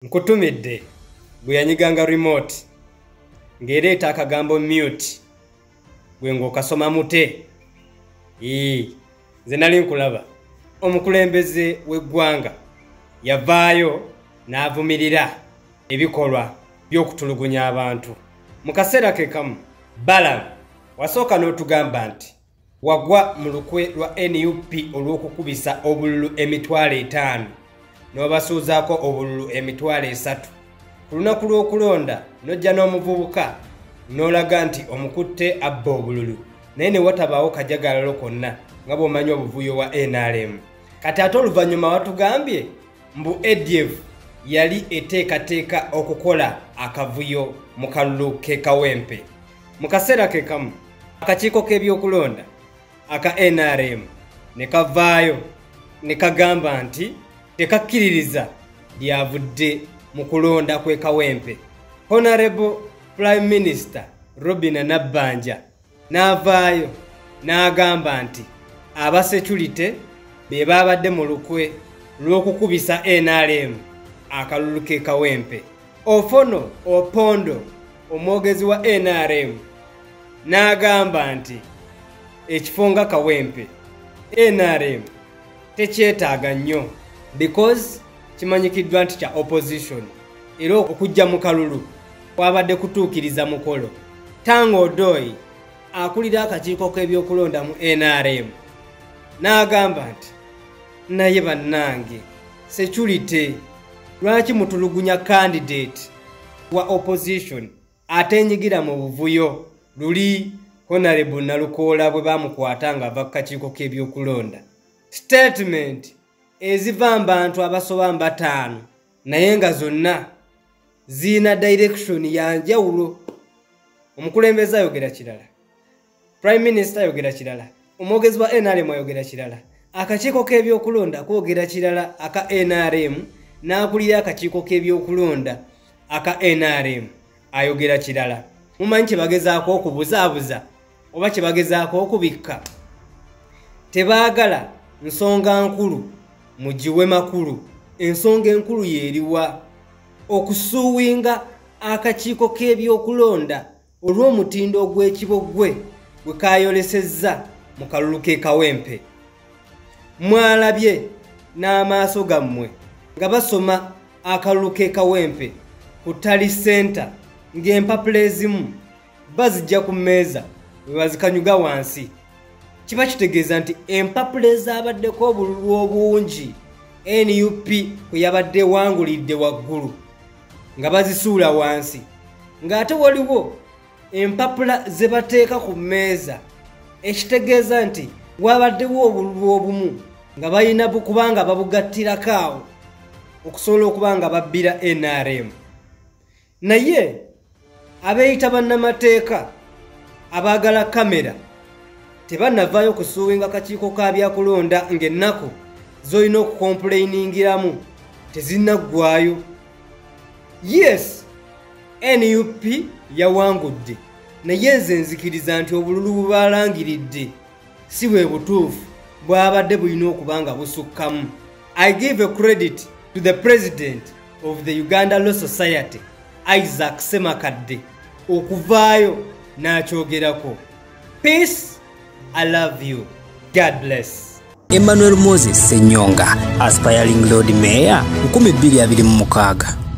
Nkutumidde bwe yanyiganga remote ng'ereeta akagambo mute gwe ng'okasoma mute. Nze nali nkulaba omukulembeze w'eggwanga yavaayo n'avumirira ebikolwa by'okutulugunya abantu. Mu kaseera ke kamu Balaam wasooka n'otugamba nti wagwa mu lukwe lwa NUP olw'okukubisa obululu 5,000 n'obasuuzaako obululu 3,000. Ku lunaku lw'okulonda n'ojja n'omuvubuka n'olaga nti omukutte abba obululu naye ne watabaawo kajagalalo konna nga bw'omanyi obuvuyo wa NRM. Kati ate oluvannyuma watugambye mbu ADF yali eteekateeka okukola akavuyo mu kalulu ke Kawempe. Mu kaseera ke kamu akakiiko k'ebyokulonda aka NRM ne kavaayo ne kagamba nti tekakkiririza lyavudde mu kulonda kwe Kawempe. Honorable Prime Minister Robinah Nabbanja n'avaayo n'agamba nti aba security be baabadde mu lukwe lw'okukubisa NRM akalulu ke Kawempe. Ofono Opondo omwogezi wa NRM n'agamba nti ekifo nga Kawempe NRM tekyetaaga nnyo because kimanyikiddwa nti kya opposition era okujja mu kalulu kwabadde kutuukiriza mukolo. Tango Odoi akulira akakiiko k'ebyokulonda mu NRM n'agamba nti naye bannange security lwaki mutulugunya candidate wa opposition atenyigira mu buvuyo luli Honorable Nalukoola bwe bamukwata ng'ava ku kakiiko k'ebyokulonda. Statement eziva abantu abasoba 5 naye nga zonna ziina direction ya njawulo. Omukulembeze ayogera kirala, Prime Minister ayogera kirala, omwogezi wa NRM ayogera kirala, akakiiko k'ebyokulonda kwogera kirala aka NRM, n'akulira akakiiko k'ebyokulonda aka NRM ayogera kirala. Mumanyi kye bagezaako okubuzaabuza oba kye bagezaako okubikka? Tebaagala nsonga nkulu mugiwe makulu. Ensonga enkulu yeeriwa okusuuwinga akakiiko k'ebyokulonda olw'omutindo ogw'ekibogwe gwe kaayolesezza mu kalulu ke Kawempe. Mwalabye n'amaaso gammwe nga basoma akalulu ke Kawempe ku Tally Center ng'empapula ezimu bazijja ku mmeeza bwe bazikanyuga wansi. Kiba kitegeeza nti empapula ezaabaddeko obululu obungi NUP kwe yabadde wangulidde waggulu nga bazisuula wansi, ng'ate waliwo empapula ze bateeka ku mmeeza, ekitegeeza nti wabaddewo obululu obumu nga balina kubanga babugattirako awo okusobola okuba nga babbira NRM. Naye abeeyita bannamateeka abaagala kamera tebannavaayo kusuuwinga kakiiko ka byakulonda ng'ennaku z'olina okukomplainingiramu tezinnaggwaayo. Yes, NUP yawangudde naye nze nzikiriza nti obululu bubalangiridde si bwe butuufu bwabadde bulina okuba nga busukkamu. I give a credit to the President of the Uganda Law Society, Isaac Semakadde, okuvaayo n'akyogerako. Peace, I love you. God bless. Emmanuel Moses Senyonga, aspiring Lord Mayor 2026.